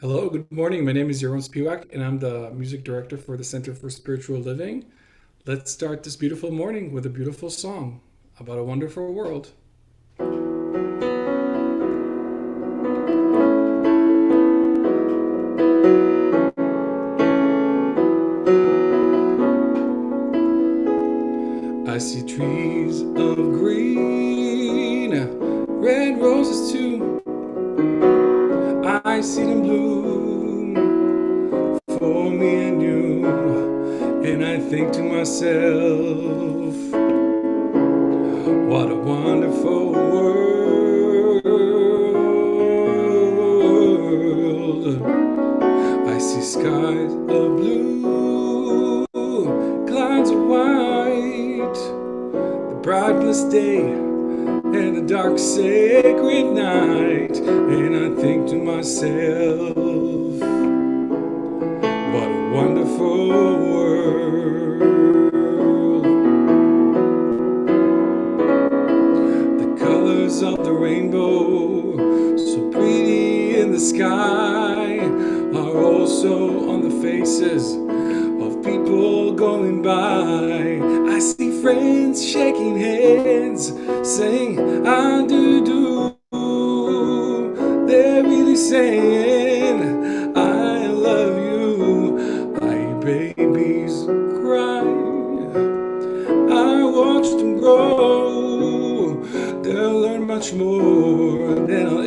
Hello, good morning. My name is Yaron Spiewak, and I'm the music director for the Center for Spiritual Living. Let's start this beautiful morning with a beautiful song about a wonderful world. I see trees of green, red roses too. I see them bloom for me and you. And I think to myself, what a wonderful world. I see skies of blue, clouds of white, the bright blessed day and the dark sacred night. And I think to myself, what a wonderful world. The colors of the rainbow, so pretty in the sky, are also on the faces of people going by. I see friends shaking hands, saying, I do do. They're really saying, I love you. I hear babies cry. I watch them grow. They'll learn much more than I'll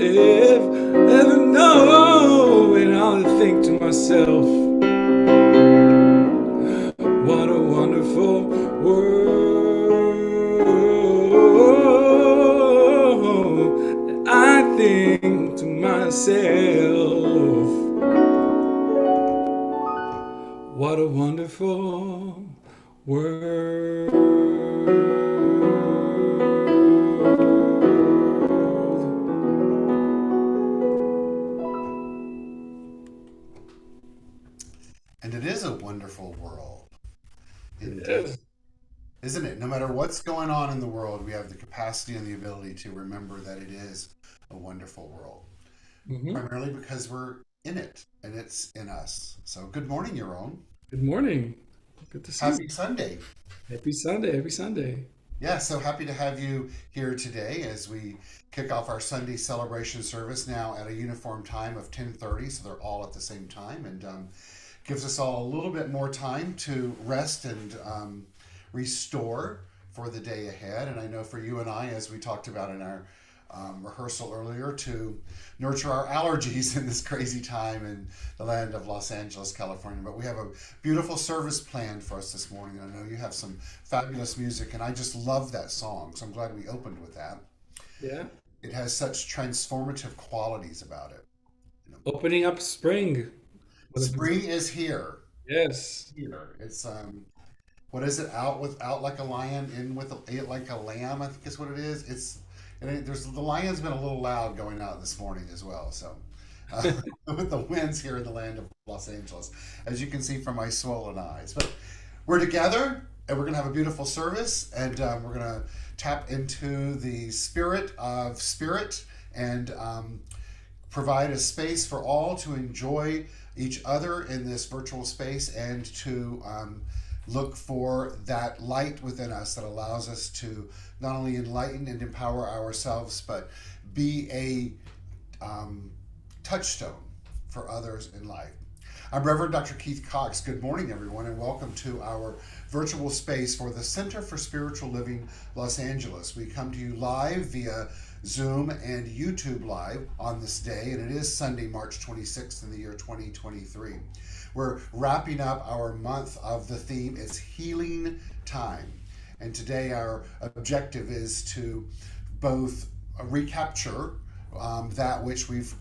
ever know. And I'll think to myself, what a wonderful world. I think to myself, what a wonderful world. And it is a wonderful world, indeed. Yes. Isn't it? No matter what's going on in the world, we have the capacity and the ability to remember that it is a wonderful world, Hmm. primarily because we're in it and it's in us. So, good morning, Yaron. Good morning. Good to see you. Happy Sunday. Happy Sunday. Happy Sunday. Yeah, so happy to have you here today as we kick off our Sunday celebration service now at a uniform time of 10:30, so they're all at the same time, and gives us all a little bit more time to rest and restore for the day ahead. And I know for you and I, as we talked about in our rehearsal earlier, to nurture our allergies in this crazy time in the land of Los Angeles, California. But we have a beautiful service planned for us this morning. And I know you have some fabulous music, and I just love that song. So I'm glad we opened with that. Yeah. It has such transformative qualities about it. You know, Opening up spring. What a spring beautiful. is here. Yes. Here, it's what is it? Out like a lion, in with like a lamb. I think is what it is. There's the lion's been a little loud going out this morning as well. So with the winds here in the land of Los Angeles, as you can see from my swollen eyes. But we're together and we're gonna have a beautiful service, and we're gonna tap into the spirit of spirit and provide a space for all to enjoy each other in this virtual space and to look for that light within us that allows us to not only enlighten and empower ourselves, but be a touchstone for others in life. I'm Reverend Dr. Keith Cox. Good morning, everyone, and welcome to our virtual space for the Center for Spiritual Living Los Angeles. We come to you live via Zoom and YouTube Live on this day, and it is Sunday, March 26th in the year 2023. We're wrapping up our month of the theme, it's Healing Time. And today our objective is to both recapture that which we've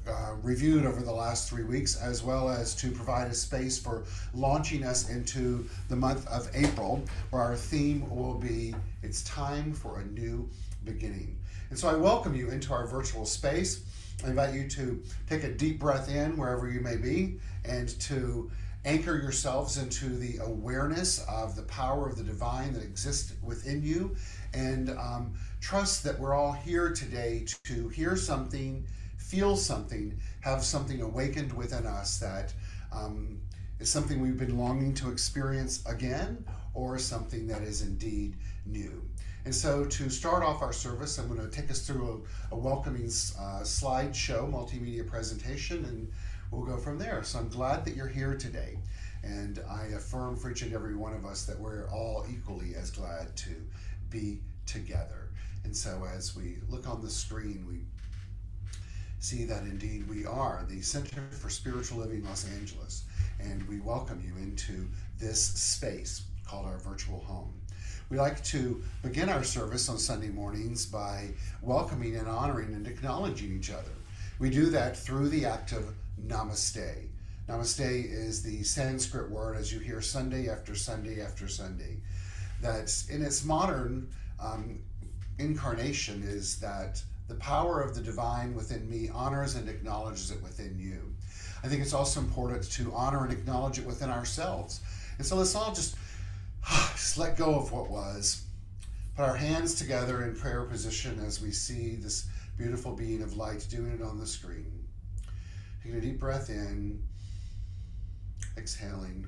reviewed over the last 3 weeks, as well as to provide a space for launching us into the month of April, where our theme will be It's Time for a New Beginning. And so I welcome you into our virtual space. I invite you to take a deep breath in wherever you may be and to anchor yourselves into the awareness of the power of the divine that exists within you, and trust that we're all here today to hear something, feel something, have something awakened within us that is something we've been longing to experience again, or something that is indeed new. And so to start off our service, I'm going to take us through a welcoming slideshow, multimedia presentation, and we'll go from there. So I'm glad that you're here today. And I affirm for each and every one of us that we're all equally as glad to be together. And so as we look on the screen, we see that indeed we are the Center for Spiritual Living Los Angeles. And we welcome you into this space called our virtual home. We like to begin our service on Sunday mornings by welcoming and honoring and acknowledging each other. We do that through the act of namaste. Namaste is the Sanskrit word, as you hear Sunday after Sunday after Sunday, that's in its modern incarnation is that the power of the divine within me honors and acknowledges it within you. I think it's also important to honor and acknowledge it within ourselves. And so let's all just let go of what was. Put our hands together in prayer position as we see this beautiful being of light doing it on the screen. Taking a deep breath in, exhaling,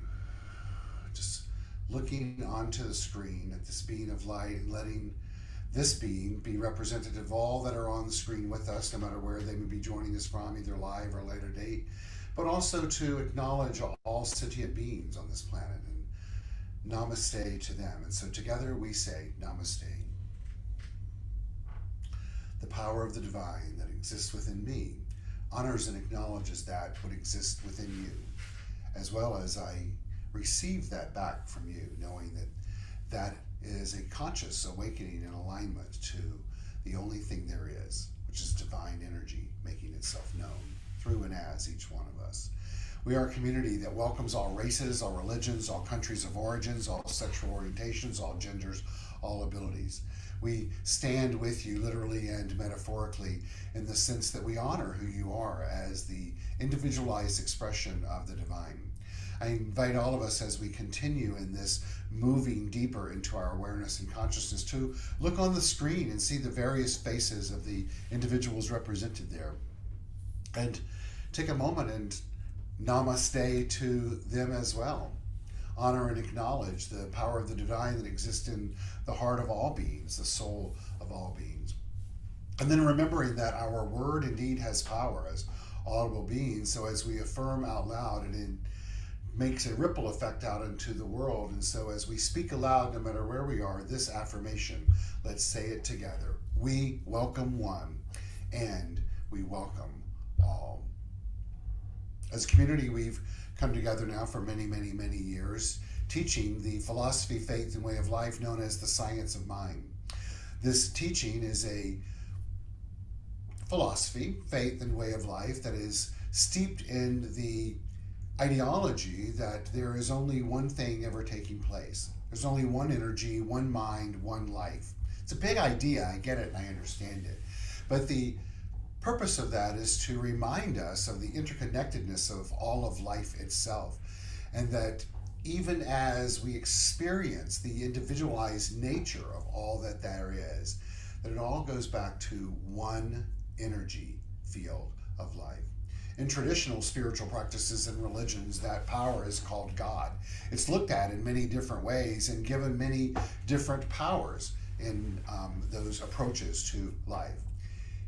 just looking onto the screen at this being of light and letting this being be representative of all that are on the screen with us, no matter where they may be joining us from, either live or later date, but also to acknowledge all sentient beings on this planet and namaste to them. And so together we say namaste. The power of the divine that exists within me honors and acknowledges that what exists within you, as well as I receive that back from you, knowing that that is a conscious awakening and alignment to the only thing there is, which is divine energy making itself known through and as each one of us. We are a community that welcomes all races, all religions, all countries of origins, all sexual orientations, all genders, all abilities. We stand with you literally and metaphorically in the sense that we honor who you are as the individualized expression of the divine. I invite all of us as we continue in this moving deeper into our awareness and consciousness to look on the screen and see the various faces of the individuals represented there. And take a moment and namaste to them as well. Honor and acknowledge the power of the divine that exists in the heart of all beings, the soul of all beings. And then remembering that our word indeed has power as audible beings. So as we affirm out loud, and it makes a ripple effect out into the world. And so as we speak aloud, no matter where we are, this affirmation, let's say it together. We welcome one, and we welcome all. As a community, we've come together now for many, many, many years, teaching the philosophy, faith, and way of life known as the science of mind. This teaching is a philosophy, faith, and way of life that is steeped in the ideology that there is only one thing ever taking place. There's only one energy, one mind, one life. It's a big idea, I get it and I understand it. But the purpose of that is to remind us of the interconnectedness of all of life itself, and that even as we experience the individualized nature of all that there is, that it all goes back to one energy field of life. In traditional spiritual practices and religions, that power is called God. It's looked at in many different ways and given many different powers in those approaches to life.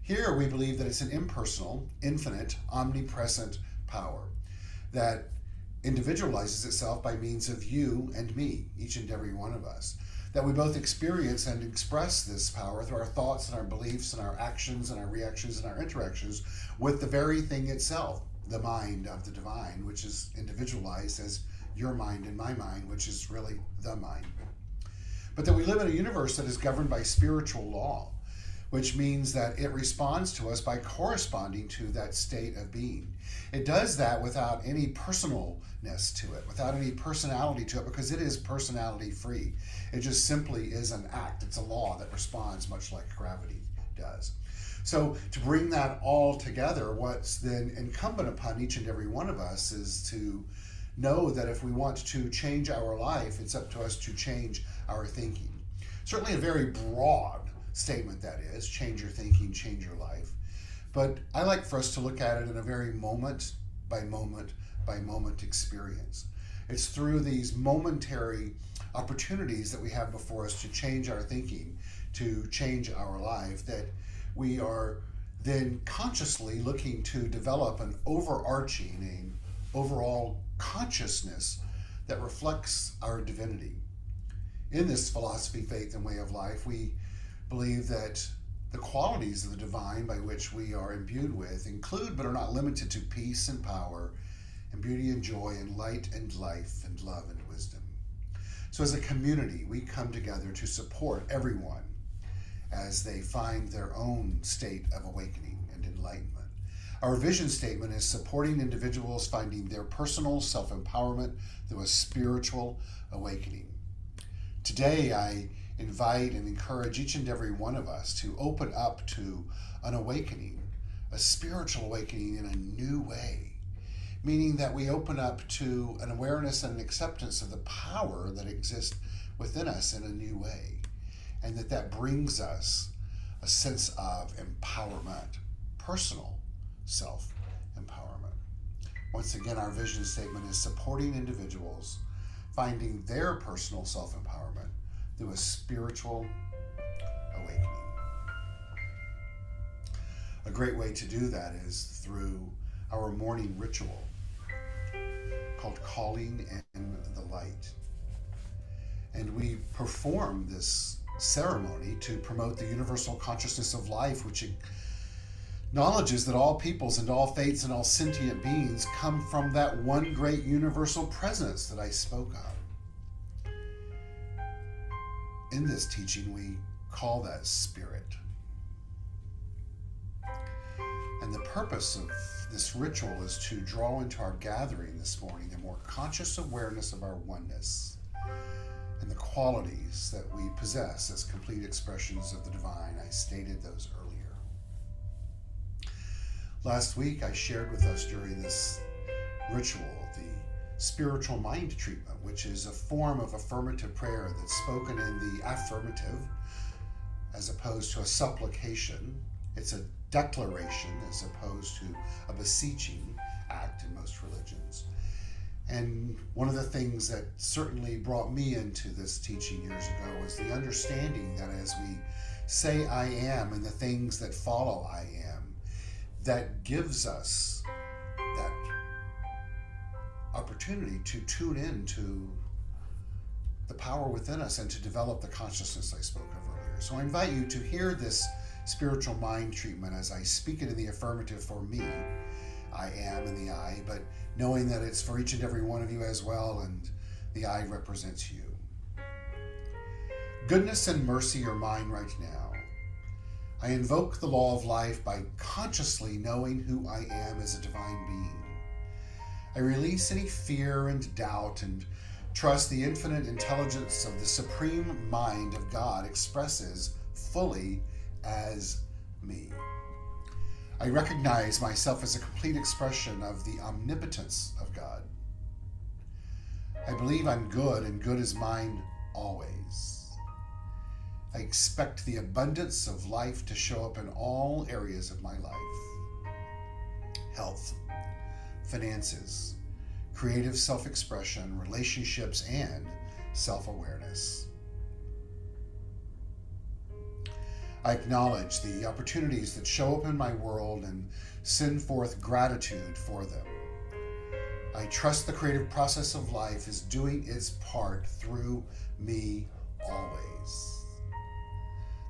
Here we believe that it's an impersonal, infinite, omnipresent power that individualizes itself by means of you and me, each and every one of us. That we both experience and express this power through our thoughts and our beliefs and our actions and our reactions and our interactions with the very thing itself, the mind of the divine, which is individualized as your mind and my mind, which is really the mind. But that we live in a universe that is governed by spiritual law, which means that it responds to us by corresponding to that state of being. It does that without any personalness to it, without any personality to it, because it is personality free. It just simply is an act. It's a law that responds much like gravity does. So to bring that all together, what's then incumbent upon each and every one of us is to know that if we want to change our life, it's up to us to change our thinking. Certainly a very broad statement that is, change your thinking, change your life. But I like for us to look at it in a very moment by moment by moment experience. It's through these momentary opportunities that we have before us to change our thinking, to change our life, that we are then consciously looking to develop an overarching, an overall consciousness that reflects our divinity. In this philosophy, faith, and way of life, we believe that the qualities of the divine by which we are imbued with include but are not limited to peace and power and beauty and joy and light and life and love and wisdom. So as a community, we come together to support everyone as they find their own state of awakening and enlightenment. Our vision statement is supporting individuals finding their personal self-empowerment through a spiritual awakening. Today, I invite and encourage each and every one of us to open up to an awakening, a spiritual awakening in a new way, meaning that we open up to an awareness and an acceptance of the power that exists within us in a new way, and that brings us a sense of empowerment, personal self-empowerment. Once again, our vision statement is supporting individuals finding their personal self-empowerment through a spiritual awakening. A great way to do that is through our morning ritual called Calling in the Light. And we perform this ceremony to promote the universal consciousness of life, which acknowledges that all peoples and all faiths and all sentient beings come from that one great universal presence that I spoke of. In this teaching, we call that spirit. And the purpose of this ritual is to draw into our gathering this morning a more conscious awareness of our oneness and the qualities that we possess as complete expressions of the divine. I stated those earlier. Last week, I shared with us during this ritual the spiritual mind treatment, which is a form of affirmative prayer that's spoken in the affirmative as opposed to a supplication. It's a declaration as opposed to a beseeching act in most religions. And one of the things that certainly brought me into this teaching years ago was the understanding that as we say I am and the things that follow I am, that gives us that opportunity to tune in to the power within us and to develop the consciousness I spoke of earlier. So I invite you to hear this spiritual mind treatment as I speak it in the affirmative for me, I am in the I, but knowing that it's for each and every one of you as well, and the I represents you. Goodness and mercy are mine right now. I invoke the law of life by consciously knowing who I am as a divine being. I release any fear and doubt and trust the infinite intelligence of the supreme mind of God expresses fully as me. I recognize myself as a complete expression of the omnipotence of God. I believe I'm good and good is mine always. I expect the abundance of life to show up in all areas of my life. Health, finances, creative self-expression, relationships, and self-awareness. I acknowledge the opportunities that show up in my world and send forth gratitude for them. I trust the creative process of life is doing its part through me always.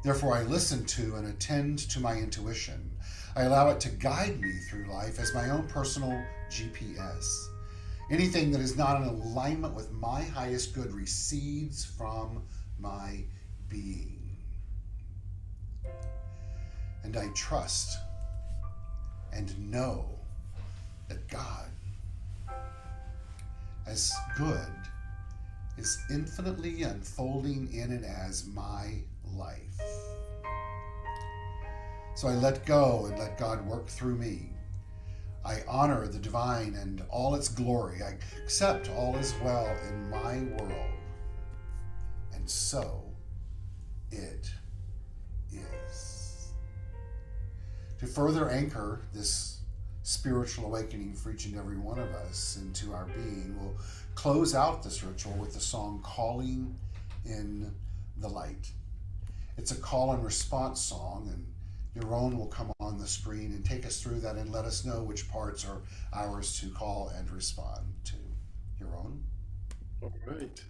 Therefore, I listen to and attend to my intuition. I allow it to guide me through life as my own personal GPS. Anything that is not in alignment with my highest good recedes from my being. And I trust and know that God, as good, is infinitely unfolding in and as my life. So I let go and let God work through me. I honor the divine and all its glory. I accept all is well in my world. And so it is. To further anchor this spiritual awakening for each and every one of us into our being, we'll close out this ritual with the song Calling in the Light. It's a call and response song, and Yaron will come on the screen and take us through that and let us know which parts are ours to call and respond to. Yaron? All right.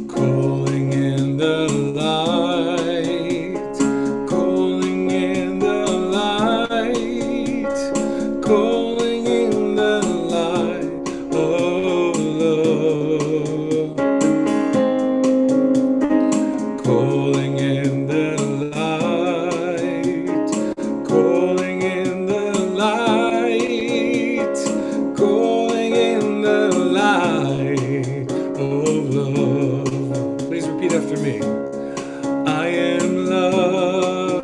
Calling in the light, calling in the light, calling in the light of love, calling in the light, calling in the light, calling in the light of love. Please repeat after me. I am love.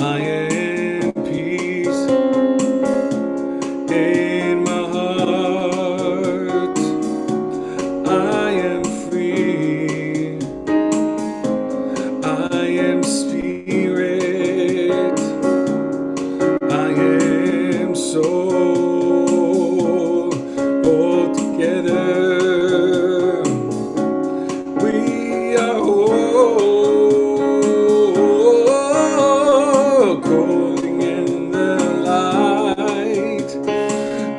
I am peace in my heart. I am free. I am spirit. I am soul. All together we are whole. Calling in the light,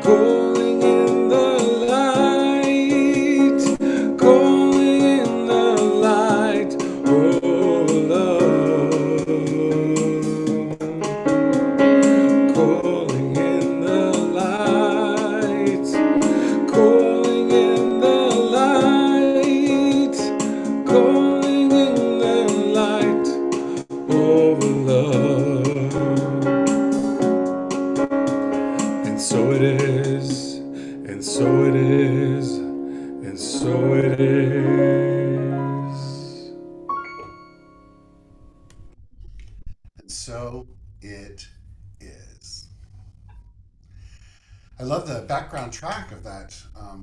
calling in the light, calling in the light, oh love, calling in the light, calling in the light, calling in the light of love. And so it is, and so it is, and so it is. And so it is. I love the background track of that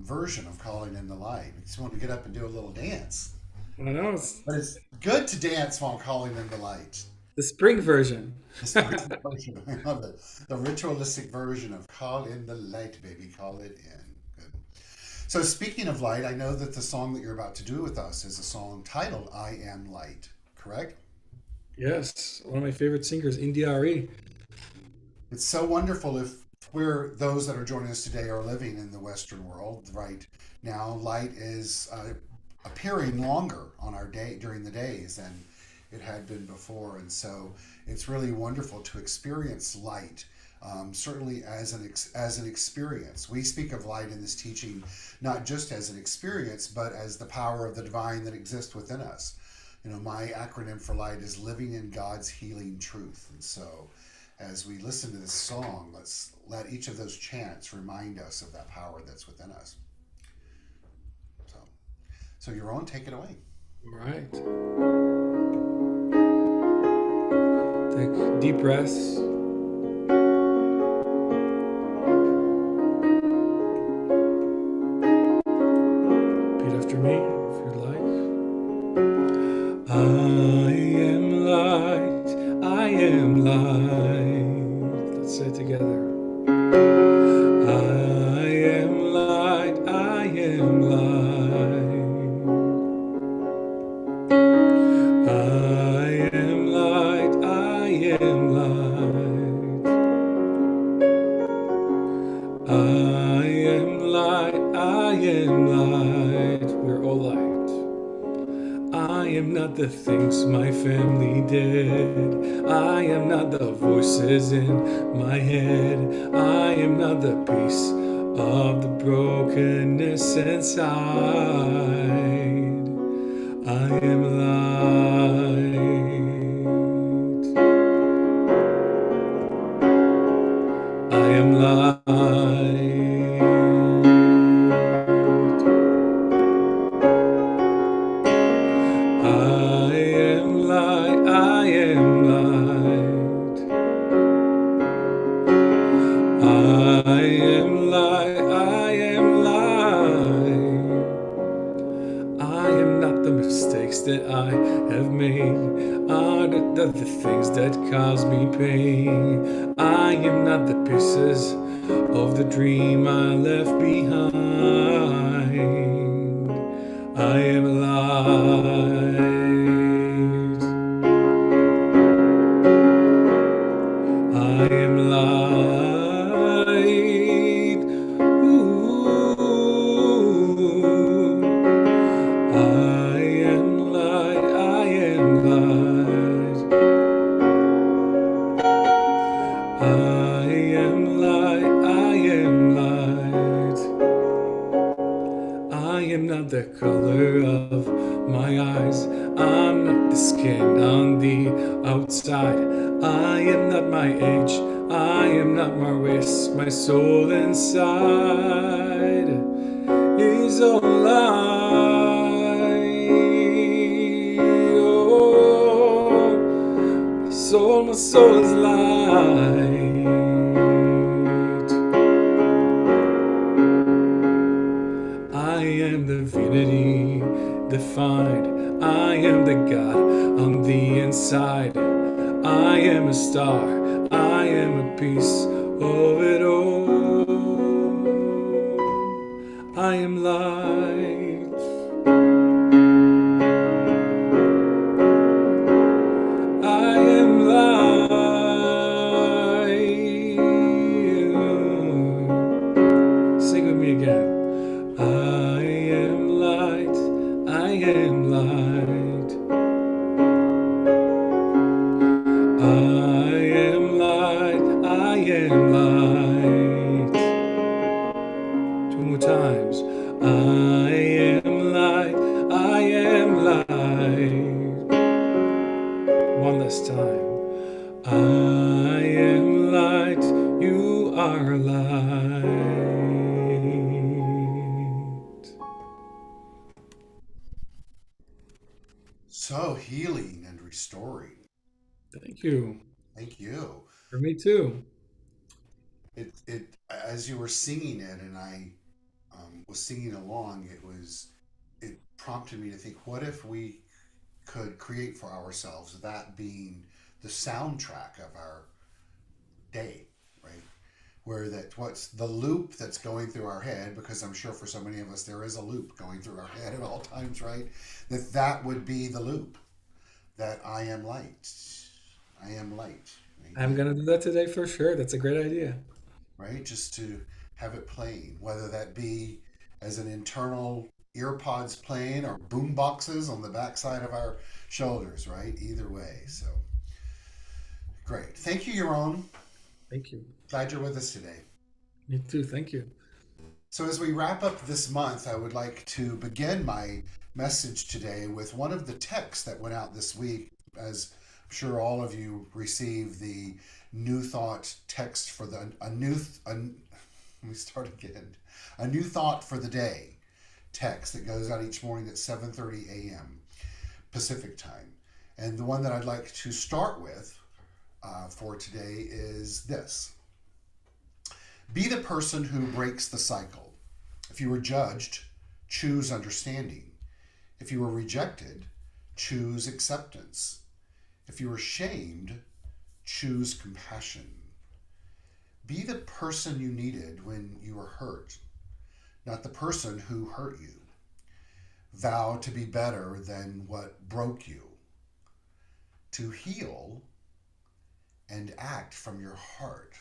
version of Calling in the Light. I just want to get up and do a little dance. I know it's But it's good to dance while calling in the light. the spring version. The spiritual version. I love it. The ritualistic version of call in the light, baby. Call it in. Good. So speaking of light, I know that the song that you're about to do with us is a song titled I Am Light, correct? Yes, one of my favorite singers, India.Re. It's so wonderful if we're those that are joining us today are living in the Western world right now. Light is appearing longer on our day during the days than it had been before, and so it's really wonderful to experience light. Certainly as an experience. We speak of light in this teaching not just as an experience, but as the power of the divine that exists within us. You know, my acronym for light is living in God's healing truth. And so as we listen to this song, let's let each of those chants remind us of that power that's within us. So Yaron, take it away. All right. Take deep breaths. Repeat after me if you'd like. I am light. I am light. Let's say it together. I am light. I am light. I am light. I am light. I am light. I am light. We're all light. I am not the things my family did. I am not the voices in my head. I am not the piece of the brokenness inside. I am light. I am light. I I am light, I am light. I am not the mistakes that I have made. I am not the things that cause me pain. I am not the pieces of the dream I left behind. I am light. I am light. Ooh. I am light, I am light. I am light, I am light. I am not the color of my eyes. I'm not the skin on the outside. I am not my age. I am not my race. My soul inside is all light. Oh, my soul is light. I am divinity defined. I am the God on the inside. I am a star. I am a piece of it all. I am light. I am light. Sing with me again. I am light. I am light. I am light. I am light. Two more times. I am light. I am light. One last time. I am light. You are light. So healing and restoring. Thank you. Thank you. For me too. It as you were singing it, and I was singing along. It prompted me to think, what if we could create for ourselves that being the soundtrack of our day, right? Where that what's the loop that's going through our head, because I'm sure for so many of us there is a loop going through our head at all times, right? That would be the loop, that I am light. I am light, right? I'm gonna do that today for sure. That's a great idea. Right? Just to have it playing, whether that be as an internal earpods playing or boom boxes on the backside of our shoulders, right? Either way. So great. Thank you, Yaron. Thank you. Glad you're with us today. Me too. Thank you. So, as we wrap up this month, I would like to begin my message today with one of the texts that went out this week. As I'm sure all of you received the New Thought text for the let me start again. A New Thought for the Day text that goes out each morning at 7:30 a.m. Pacific time. And the one that I'd like to start with for today is this: be the person who breaks the cycle. If you were judged, choose understanding. If you were rejected, choose acceptance. If you were shamed, choose compassion. Be the person you needed when you were hurt, not the person who hurt you. Vow to be better than what broke you. To heal and act from your heart,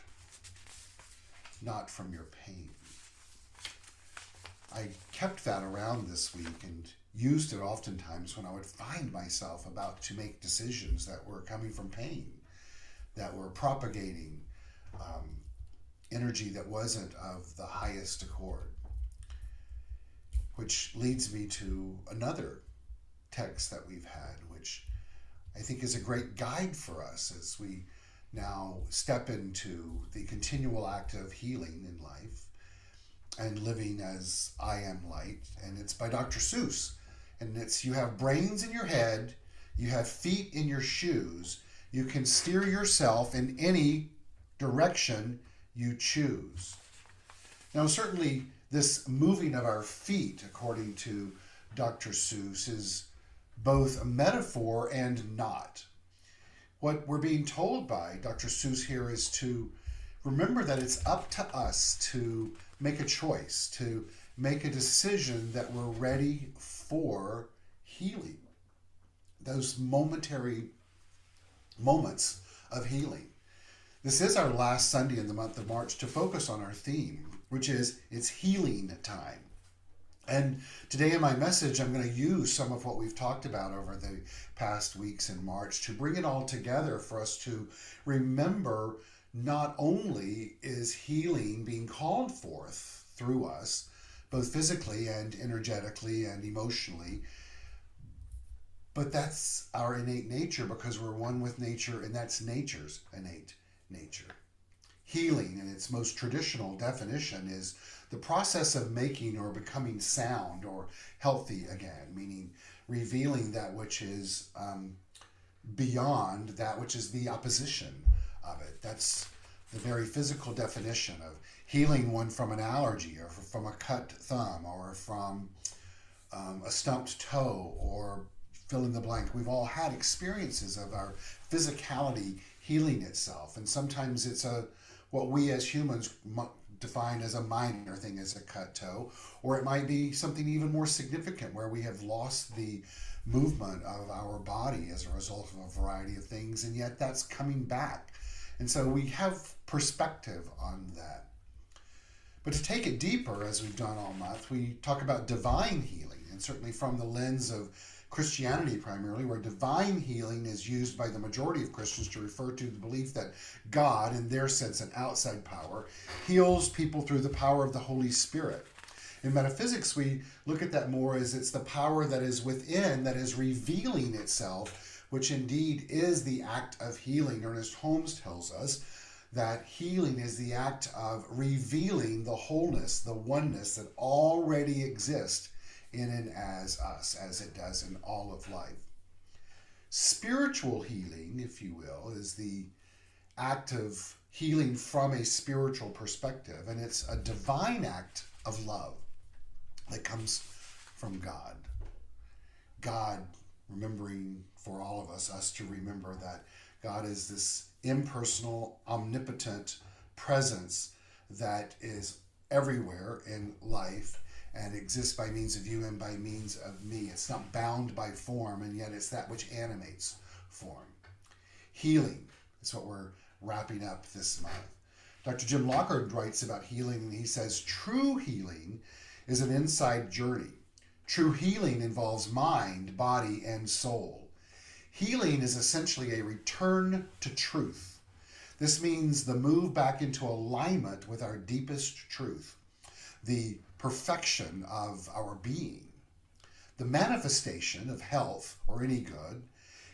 not from your pain. I kept that around this week and used it oftentimes when I would find myself about to make decisions that were coming from pain, that were propagating energy that wasn't of the highest accord. Which leads me to another text that we've had, which I think is a great guide for us as we now step into the continual act of healing in life and living as I am light. And it's by Dr. Seuss. And it's, you have brains in your head, you have feet in your shoes, you can steer yourself in any direction you choose. Now, certainly, this moving of our feet, according to Dr. Seuss, is both a metaphor and not. What we're being told by Dr. Seuss here is to remember that it's up to us to make a choice, to make a decision that we're ready for healing. Those momentary moments of healing. This is our last Sunday in the month of March to focus on our theme, which is it's healing time. And today in my message, I'm going to use some of what we've talked about over the past weeks in March to bring it all together for us to remember not only is healing being called forth through us, both physically and energetically and emotionally, but that's our innate nature because we're one with nature, and that's nature's innate nature. Healing, in its most traditional definition, is the process of making or becoming sound or healthy again, meaning revealing that which is beyond that which is the opposition of it. That's the very physical definition of healing one from an allergy or from a cut thumb or from a stumped toe or fill in the blank. We've all had experiences of our physicality healing itself, and sometimes it's what we as humans define as a minor thing, as a cut toe, or it might be something even more significant where we have lost the movement of our body as a result of a variety of things, and yet that's coming back. And so we have perspective on that. But to take it deeper, as we've done all month, we talk about divine healing, and certainly from the lens of Christianity primarily, where divine healing is used by the majority of Christians to refer to the belief that God, in their sense an outside power, heals people through the power of the Holy Spirit. In metaphysics, we look at that more as it's the power that is within that is revealing itself, which indeed is the act of healing. Ernest Holmes tells us that healing is the act of revealing the wholeness, the oneness that already exists in and as us, as it does in all of life. Spiritual healing, if you will, is the act of healing from a spiritual perspective, and it's a divine act of love that comes from God. God, remembering for all of us to remember that God is this impersonal, omnipotent presence that is everywhere in life and exists by means of you and by means of me. It's not bound by form, and yet it's that which animates form. Healing is what we're wrapping up this month. Dr. Jim Lockard writes about healing, and he says, true healing is an inside journey. True healing involves mind, body, and soul. Healing is essentially a return to truth. This means the move back into alignment with our deepest truth, the perfection of our being. The manifestation of health or any good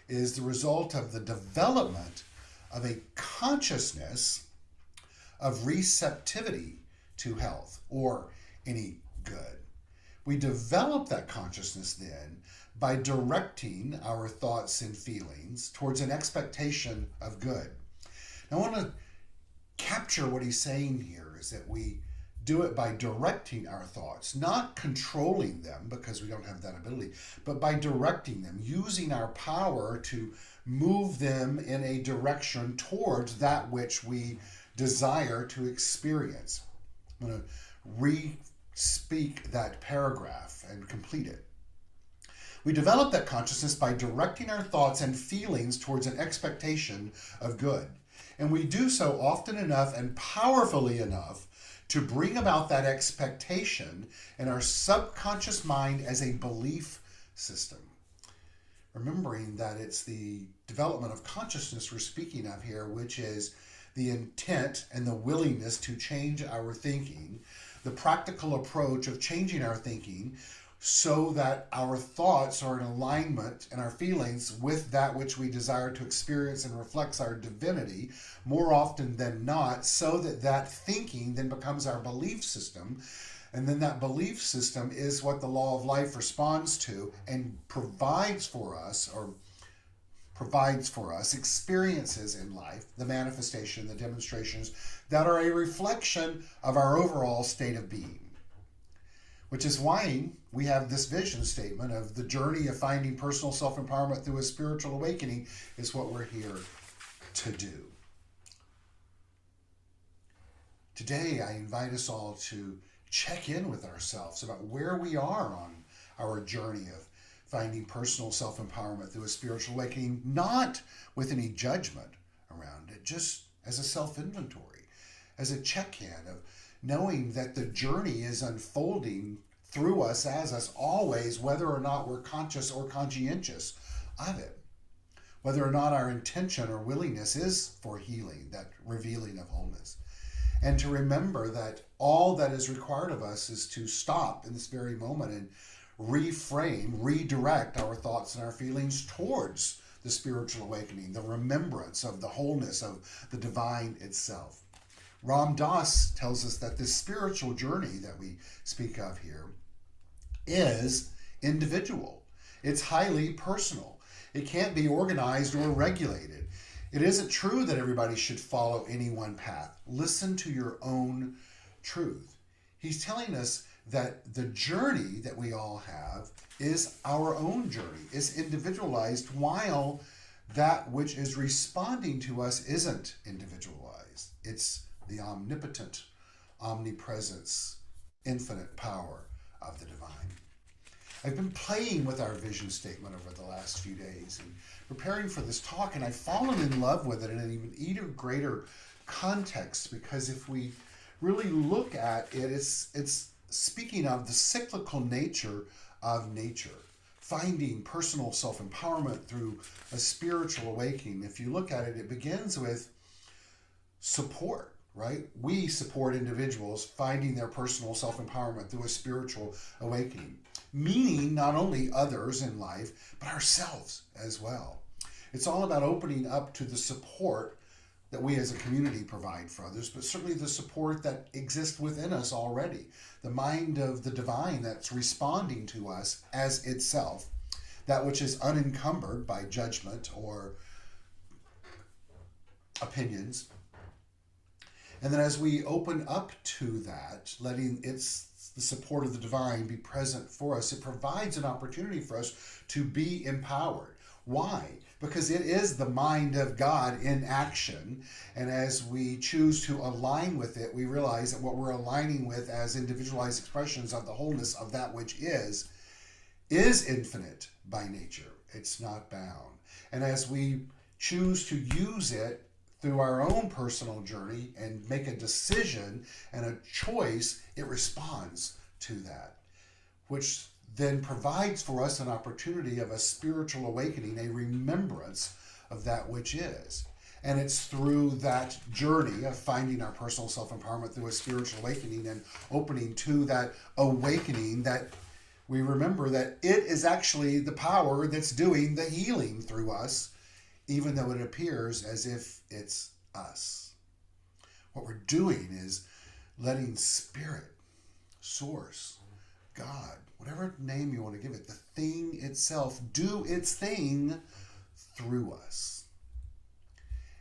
is the result of the development of a consciousness of receptivity to health or any good. We develop that consciousness then by directing our thoughts and feelings towards an expectation of good. Now, I want to capture what he's saying here is that we do it by directing our thoughts, not controlling them because we don't have that ability, but by directing them, using our power to move them in a direction towards that which we desire to experience. I'm going to re-speak that paragraph and complete it. We develop that consciousness by directing our thoughts and feelings towards an expectation of good. And we do so often enough and powerfully enough to bring about that expectation in our subconscious mind as a belief system. Remembering that it's the development of consciousness we're speaking of here, which is the intent and the willingness to change our thinking, the practical approach of changing our thinking so that our thoughts are in alignment and our feelings with that which we desire to experience and reflects our divinity more often than not, so that that thinking then becomes our belief system. And then that belief system is what the law of life responds to and provides for us, or provides for us experiences in life, the manifestation, the demonstrations that are a reflection of our overall state of being. Which is why we have this vision statement of the journey of finding personal self-empowerment through a spiritual awakening is what we're here to do. Today, I invite us all to check in with ourselves about where we are on our journey of finding personal self-empowerment through a spiritual awakening, not with any judgment around it, just as a self-inventory, as a check-in of knowing that the journey is unfolding through us as us always, whether or not we're conscious or conscientious of it, whether or not our intention or willingness is for healing, that revealing of wholeness. And to remember that all that is required of us is to stop in this very moment and reframe, redirect our thoughts and our feelings towards the spiritual awakening, the remembrance of the wholeness of the divine itself. Ram Dass tells us that this spiritual journey that we speak of here is individual. It's highly personal. It can't be organized or regulated. It isn't true that everybody should follow any one path. Listen to your own truth. He's telling us that the journey that we all have is our own journey. It's individualized, while that which is responding to us isn't individualized. It's the omnipotent omnipresence, infinite power of the divine. I've been playing with our vision statement over the last few days and preparing for this talk, and I've fallen in love with it in an even greater context, because if we really look at it, it's speaking of the cyclical nature of nature, finding personal self-empowerment through a spiritual awakening. If you look at it, it begins with support, right? We support individuals finding their personal self-empowerment through a spiritual awakening, meaning not only others in life, but ourselves as well. It's all about opening up to the support that we as a community provide for others, but certainly the support that exists within us already, the mind of the divine that's responding to us as itself, that which is unencumbered by judgment or opinions. And then as we open up to that, letting the support of the divine be present for us, it provides an opportunity for us to be empowered. Why? Because it is the mind of God in action. And as we choose to align with it, we realize that what we're aligning with as individualized expressions of the wholeness of that which is infinite by nature. It's not bound. And as we choose to use it through our own personal journey and make a decision and a choice, it responds to that, which then provides for us an opportunity of a spiritual awakening, a remembrance of that which is. And it's through that journey of finding our personal self-empowerment through a spiritual awakening and opening to that awakening that we remember that it is actually the power that's doing the healing through us, even though it appears as if it's us. What we're doing is letting Spirit, Source, God, whatever name you want to give it, the thing itself, do its thing through us.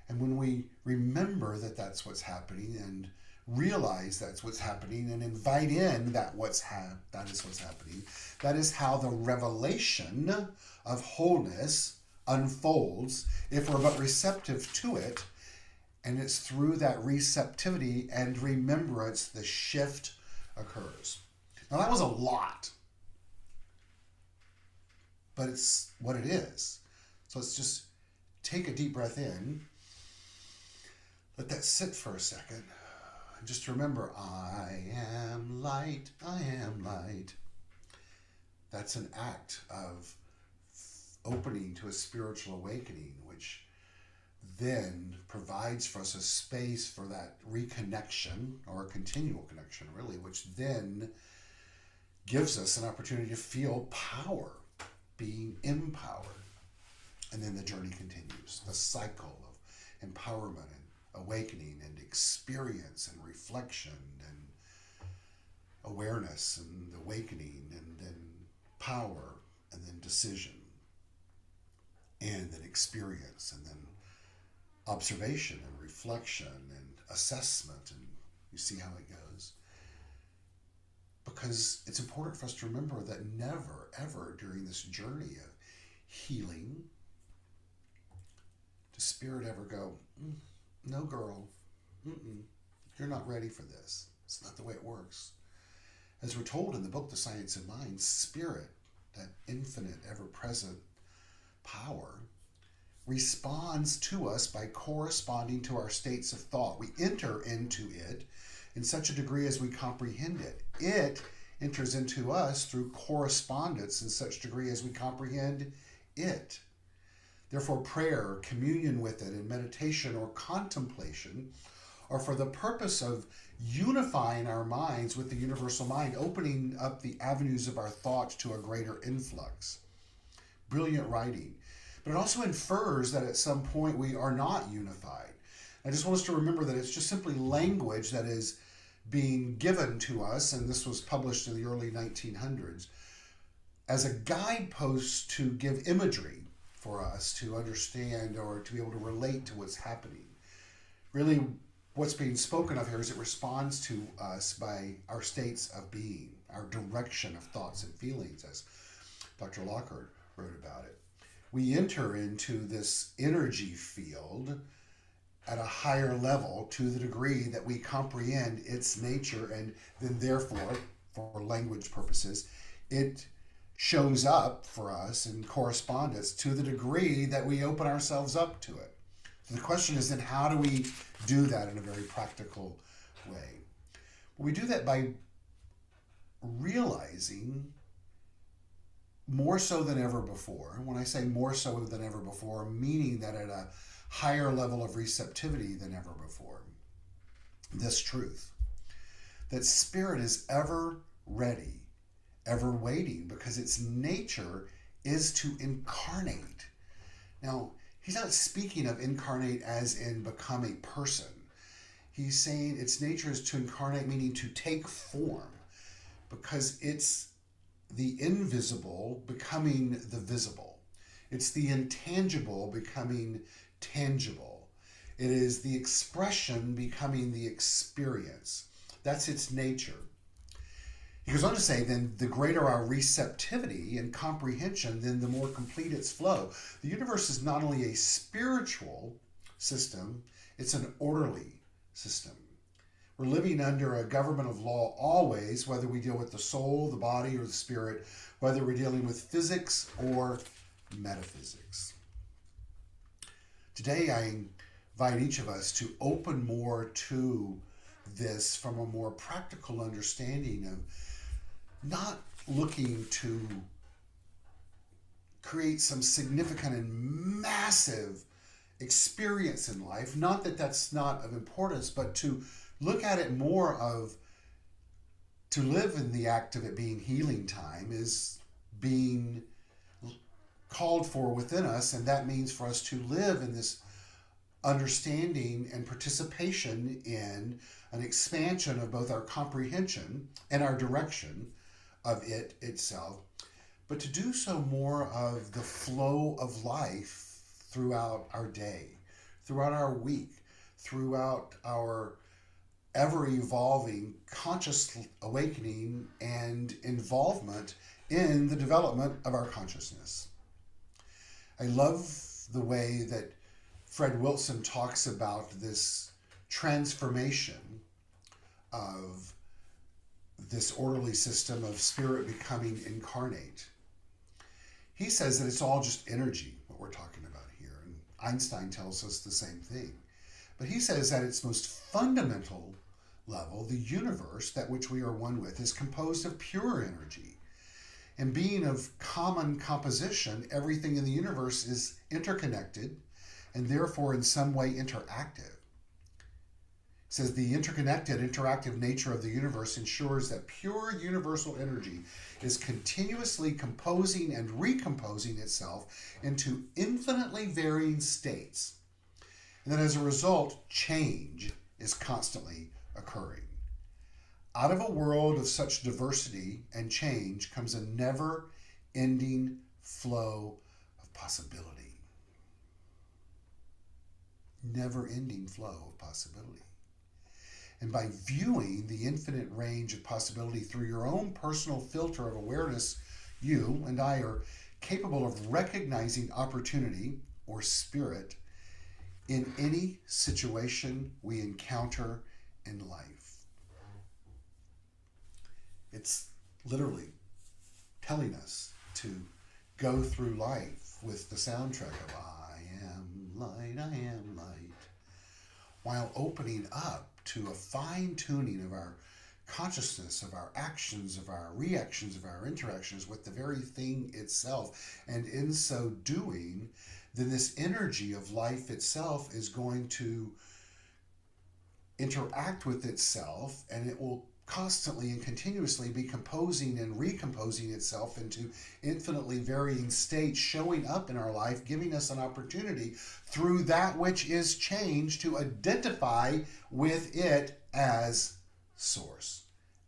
And when we remember that that's what's happening and realize that's what's happening and invite in that is what's happening, that is how the revelation of wholeness unfolds if we're but receptive to it. And it's through that receptivity and remembrance the shift occurs. Now that was a lot, but it's what it is. So let's just take a deep breath in, let that sit for a second, and just remember, I am light, I am light. That's an act of opening to a spiritual awakening, which then provides for us a space for that reconnection, or a continual connection really, which then gives us an opportunity to feel power, being empowered. And then the journey continues, the cycle of empowerment and awakening and experience and reflection and awareness and awakening, and then power, and then decision. and then experience, and then observation and reflection and assessment, and you see how it goes. Because it's important for us to remember that never, ever during this journey of healing does spirit ever go, no, girl, you're not ready for this. It's not the way it works. As we're told in the book, The Science of Mind, spirit, that infinite, ever-present power, responds to us by corresponding to our states of thought. We enter into it in such a degree as we comprehend it. It enters into us through correspondence in such degree as we comprehend it. Therefore, prayer, communion with it, and meditation or contemplation are for the purpose of unifying our minds with the universal mind, opening up the avenues of our thoughts to a greater influx. Brilliant writing. But it also infers that at some point we are not unified. I just want us to remember that it's just simply language that is being given to us, and this was published in the early 1900s, as a guidepost to give imagery for us to understand or to be able to relate to what's happening. Really, what's being spoken of here is it responds to us by our states of being, our direction of thoughts and feelings, as Dr. Lockhart wrote about it. We enter into this energy field at a higher level to the degree that we comprehend its nature, and then therefore, for language purposes, it shows up for us in correspondence to the degree that we open ourselves up to it. So the question is then, how do we do that in a very practical way? Well, we do that by realizing more so than ever before. And when I say more so than ever before, meaning that at a higher level of receptivity than ever before, this truth, that spirit is ever ready, ever waiting, because its nature is to incarnate. Now, he's not speaking of incarnate as in become a person. He's saying its nature is to incarnate, meaning to take form, because it's the invisible becoming the visible. It's the intangible becoming tangible. It is the expression becoming the experience. That's its nature. He goes on to say, then the greater our receptivity and comprehension, then the more complete its flow. The universe is not only a spiritual system, it's an orderly system. We're living under a government of law always, whether we deal with the soul, the body, or the spirit, whether we're dealing with physics or metaphysics. Today, I invite each of us to open more to this from a more practical understanding of not looking to create some significant and massive experience in life. Not that that's not of importance, but to look at it more of, to live in the act of it being healing time is being called for within us, and that means for us to live in this understanding and participation in an expansion of both our comprehension and our direction of it itself, but to do so more of the flow of life throughout our day, throughout our week, throughout our ever-evolving conscious awakening and involvement in the development of our consciousness. I love the way that Fred Wilson talks about this transformation of this orderly system of spirit becoming incarnate. He says that it's all just energy, what we're talking about here, and Einstein tells us the same thing. But he says at its most fundamental level, the universe, that which we are one with, is composed of pure energy. And being of common composition, everything in the universe is interconnected and therefore in some way interactive. It says the interconnected, interactive nature of the universe ensures that pure universal energy is continuously composing and recomposing itself into infinitely varying states. And then as a result, change is constantly occurring. Out of a world of such diversity and change comes a never-ending flow of possibility. never-ending flow of possibility. And by viewing the infinite range of possibility through your own personal filter of awareness, you and I are capable of recognizing opportunity or spirit in any situation we encounter in life. It's literally telling us to go through life with the soundtrack of I am light, I am light, while opening up to a fine-tuning of our consciousness, of our actions, of our reactions, of our interactions with the very thing itself. And in so doing, then this energy of life itself is going to interact with itself, and it will constantly and continuously be composing and recomposing itself into infinitely varying states, showing up in our life, giving us an opportunity through that which is change to identify with it as source,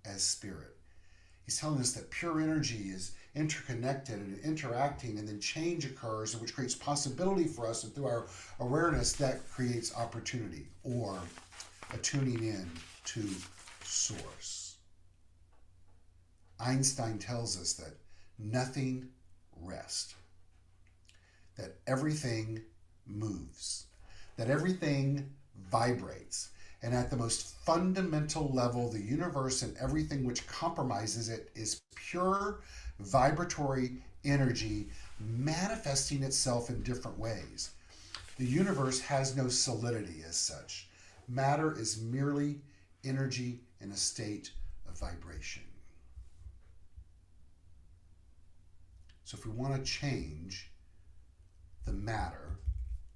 as spirit. He's telling us that pure energy is interconnected and interacting, and then change occurs, which creates possibility for us, and through our awareness that creates opportunity, or a tuning in to source. Einstein tells us that nothing rests, that everything moves, that everything vibrates, and at the most fundamental level, the universe and everything which compromises it is pure vibratory energy manifesting itself in different ways. The universe has no solidity as such. Matter is merely energy in a state of vibration. So if we want to change the matter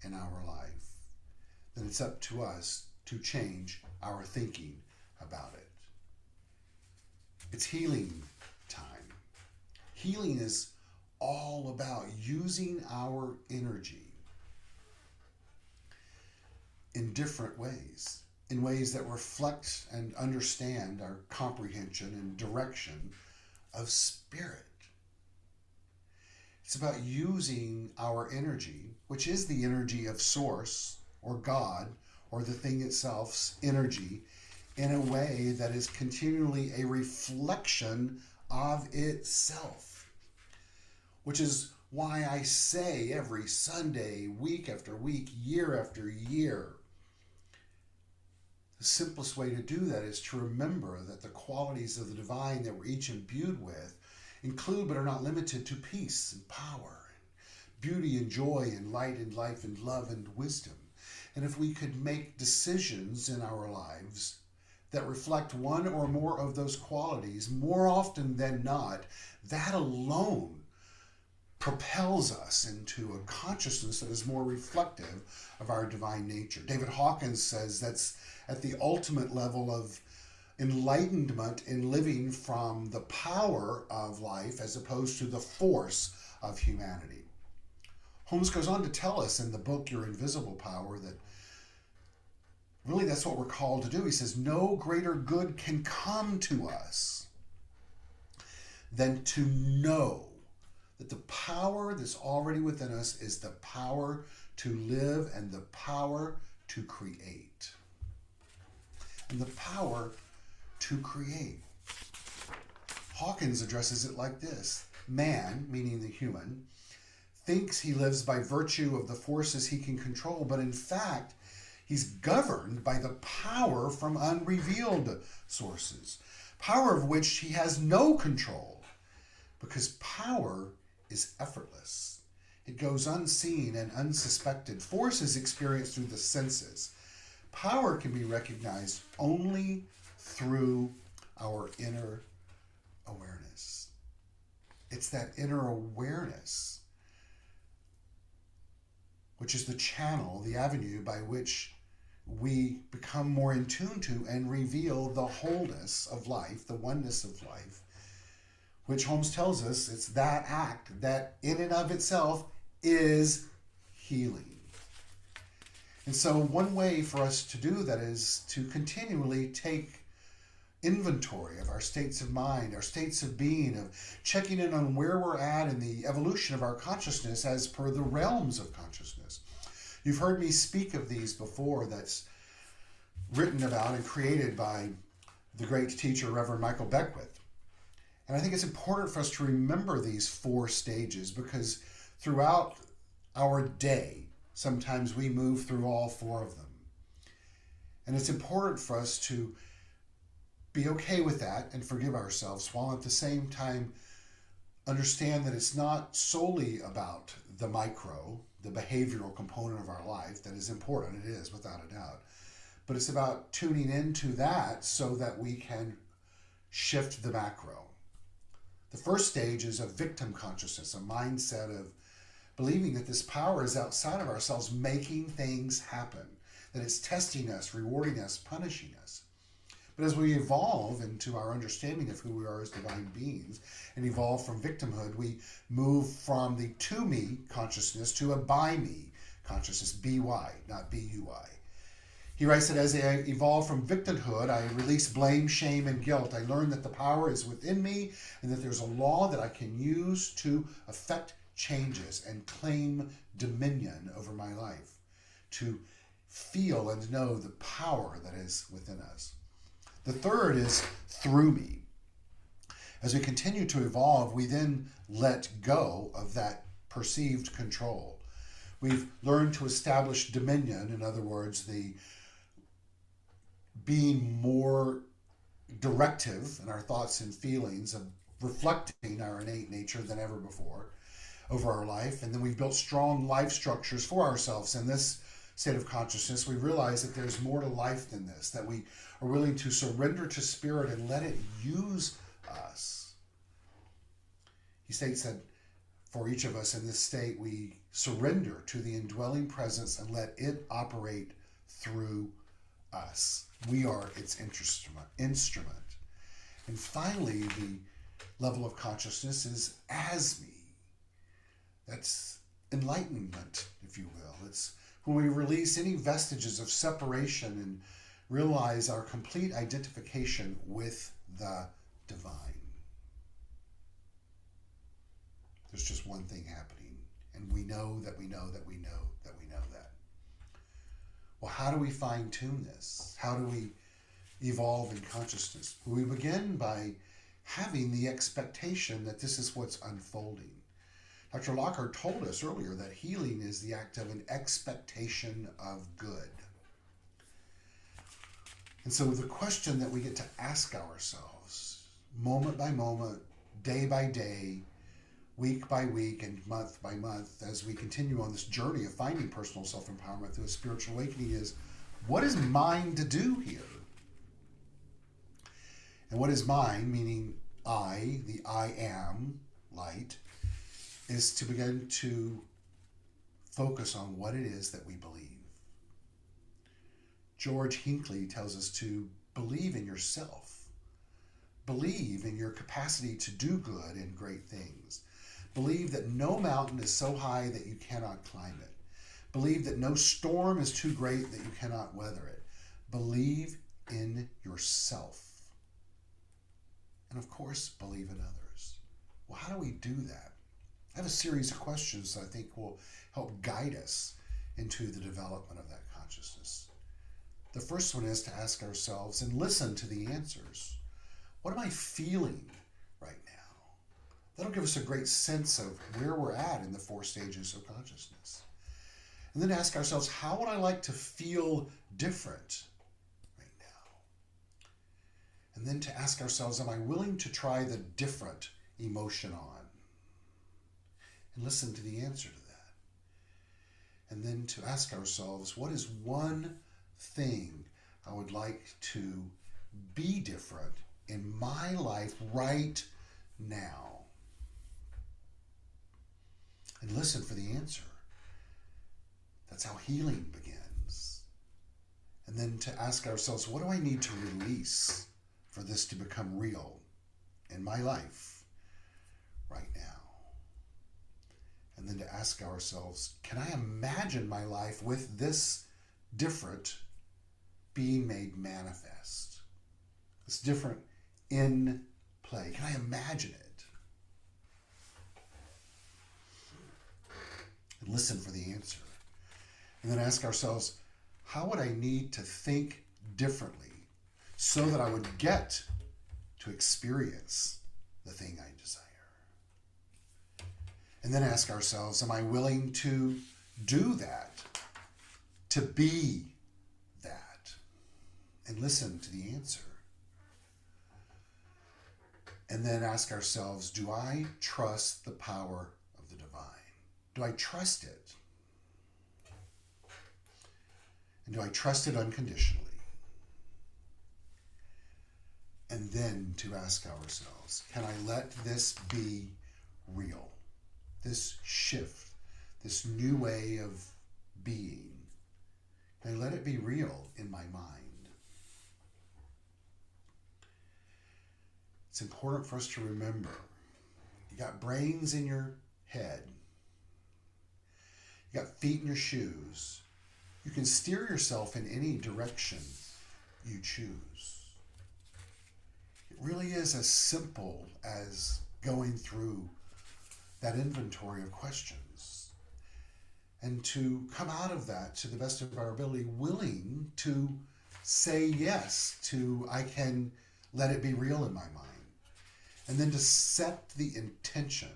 in our life, then it's up to us to change our thinking about it. It's healing time. Healing is all about using our energy in different ways, in ways that reflect and understand our comprehension and direction of spirit. It's about using our energy, which is the energy of source or God or the thing itself's energy, in a way that is continually a reflection of itself. Which is why I say every Sunday, week after week, year after year, the simplest way to do that is to remember that the qualities of the divine that we're each imbued with include but are not limited to peace and power, and beauty and joy and light and life and love and wisdom. And if we could make decisions in our lives that reflect one or more of those qualities more often than not, that alone propels us into a consciousness that is more reflective of our divine nature. David Hawkins says that's at the ultimate level of enlightenment in living from the power of life as opposed to the force of humanity. Holmes goes on to tell us in the book Your Invisible Power that really that's what we're called to do. He says, no greater good can come to us than to know that the power that's already within us is the power to live and the power to create. And the power to create. Hawkins addresses it like this. Man, meaning the human, thinks he lives by virtue of the forces he can control, but in fact, he's governed by the power from unrevealed sources, power of which he has no control, because power is effortless. It goes unseen and unsuspected. Force is experienced through the senses. Power can be recognized only through our inner awareness. It's that inner awareness which is the channel, the avenue by which we become more in tune to and reveal the wholeness of life, the oneness of life, which Holmes tells us it's that act that in and of itself is healing. And so one way for us to do that is to continually take inventory of our states of mind, our states of being, of checking in on where we're at in the evolution of our consciousness as per the realms of consciousness. You've heard me speak of these before, that's written about and created by the great teacher, Reverend Michael Beckwith. And I think it's important for us to remember these 4 stages, because throughout our day, sometimes we move through all 4 of them. And it's important for us to be okay with that and forgive ourselves, while at the same time understand that it's not solely about the micro, the behavioral component of our life that is important. It is, without a doubt. But it's about tuning into that so that we can shift the macro. The first stage is a victim consciousness, a mindset of believing that this power is outside of ourselves, making things happen, that it's testing us, rewarding us, punishing us. But as we evolve into our understanding of who we are as divine beings and evolve from victimhood, we move from the to me consciousness to a by me consciousness, by, not bui. He writes that as I evolve from victimhood, I release blame, shame, and guilt. I learn that the power is within me and that there's a law that I can use to affect changes and claim dominion over my life, to feel and know the power that is within us. The third is through me. As we continue to evolve, we then let go of that perceived control. We've learned to establish dominion, in other words, the being more directive in our thoughts and feelings, of reflecting our innate nature than ever before over our life. And then we've built strong life structures for ourselves. In this state of consciousness, we realize that there's more to life than this, that we are willing to surrender to spirit and let it use us. He states that for each of us in this state, we surrender to the indwelling presence and let it operate through us. We are its instrument. And finally, the level of consciousness is as me. That's enlightenment, if you will. It's when we release any vestiges of separation and realize our complete identification with the divine. There's just one thing happening, and we know that we know that we know that we know that. Well, how do we fine-tune this? How do we evolve in consciousness? We begin by having the expectation that this is what's unfolding. Dr. Lockhart told us earlier that healing is the act of an expectation of good. And so the question that we get to ask ourselves, moment by moment, day by day, week by week, and month by month, as we continue on this journey of finding personal self-empowerment through a spiritual awakening, is, what is mine to do here? And what is mine, meaning I, the I am light, is to begin to focus on what it is that we believe. George Hinckley tells us to believe in yourself. Believe in your capacity to do good and great things. Believe that no mountain is so high that you cannot climb it. Believe that no storm is too great that you cannot weather it. Believe in yourself. And of course, believe in others. Well, how do we do that? I have a series of questions that I think will help guide us into the development of that consciousness. The first one is to ask ourselves and listen to the answers. What am I feeling right now? That'll give us a great sense of where we're at in the 4 stages of consciousness. And then ask ourselves, how would I like to feel different right now? And then to ask ourselves, am I willing to try the different emotion on? And listen to the answer to that. And then to ask ourselves, what is one thing I would like to be different in my life right now? And listen for the answer. That's how healing begins. And then to ask ourselves, what do I need to release for this to become real in my life right now? And then to ask ourselves, can I imagine my life with this different being made manifest? This different in play. Can I imagine it? And listen for the answer. And then ask ourselves, how would I need to think differently so that I would get to experience the thing I desire? And then ask ourselves, am I willing to do that, to be that? And listen to the answer. And then ask ourselves, do I trust the power of the divine? Do I trust it? And do I trust it unconditionally? And then to ask ourselves, can I let this be real? This shift, this new way of being, can I let it be real in my mind? It's important for us to remember, you got brains in your head, you got feet in your shoes, you can steer yourself in any direction you choose. It really is as simple as going through that inventory of questions, and to come out of that to the best of our ability, willing to say yes to, I can let it be real in my mind, and then to set the intention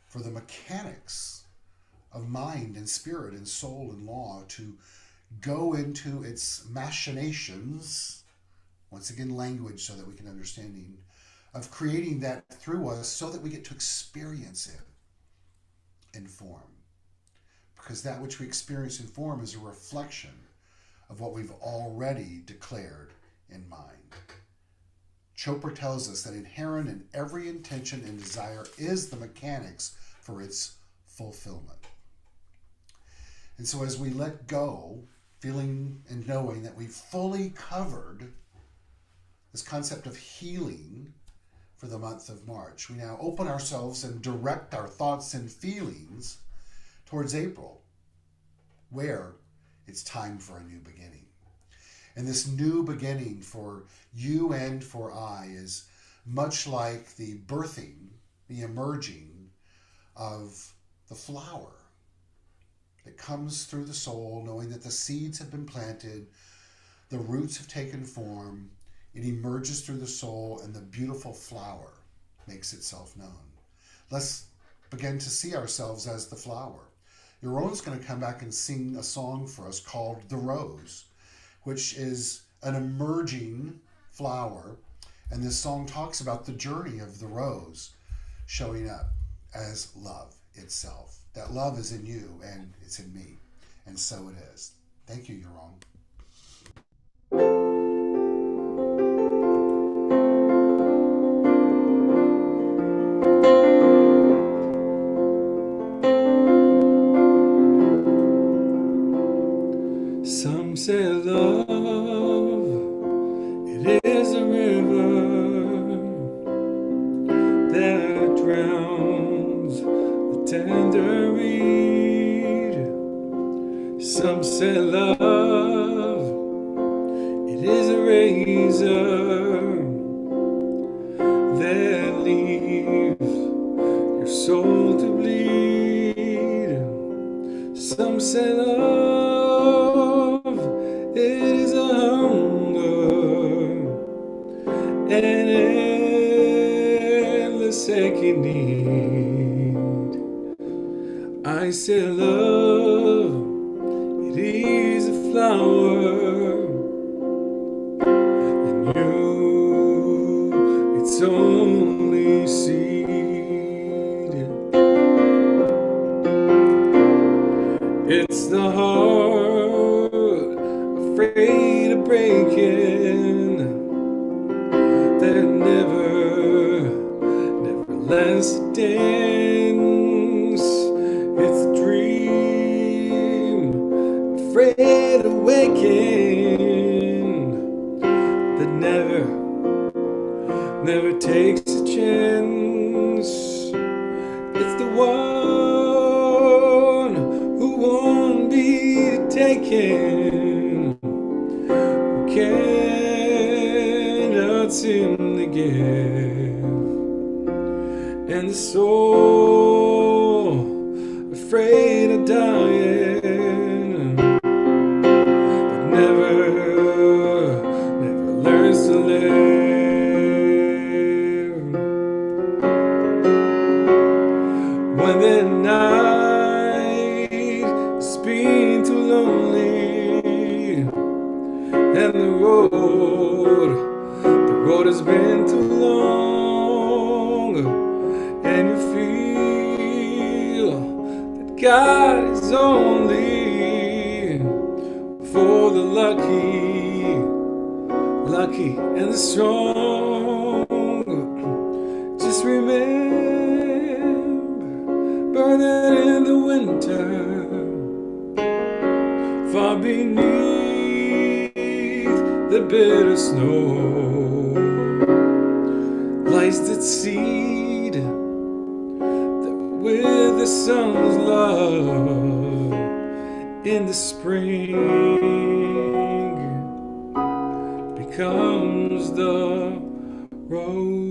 for the mechanics of mind and spirit and soul and law to go into its machinations, once again language so that we can understanding, of creating that through us so that we get to experience it in form. Because that which we experience in form is a reflection of what we've already declared in mind. Chopra tells us that inherent in every intention and desire is the mechanics for its fulfillment. And so as we let go, feeling and knowing that we've fully covered this concept of healing for the month of March, we now open ourselves and direct our thoughts and feelings towards April, where it's time for a new beginning. And this new beginning for you and for I is much like the birthing, the emerging of the flower that comes through the soul, knowing that the seeds have been planted, the roots have taken form, it emerges through the soul, and the beautiful flower makes itself known. Let's begin to see ourselves as the flower. Yaron's going to come back and sing a song for us called The Rose, which is an emerging flower. And this song talks about the journey of the rose showing up as love itself. That love is in you and it's in me. And so it is. Thank you, Yaron. Some say love, it is a river that drowns the tender reed. Some say love, it is a razor that leaves your soul to bleed. Some say love, it is a hunger, an endless aching need. I say love, it is a flower, and you, it's only seed. It's the heart afraid of breaking that never lets it dance. It's a dream afraid of waking that never takes a chance. It's the one who won't be taken, who cannot seem to give. And the soul afraid of dying, but never learns to live. When the night has been too lonely, and the road has been too long, and you feel that God is only for the lucky and the strong. Just remember that in the winter, far beneath the bitter snow, lies that seed that with the sun's love in the spring becomes the rose.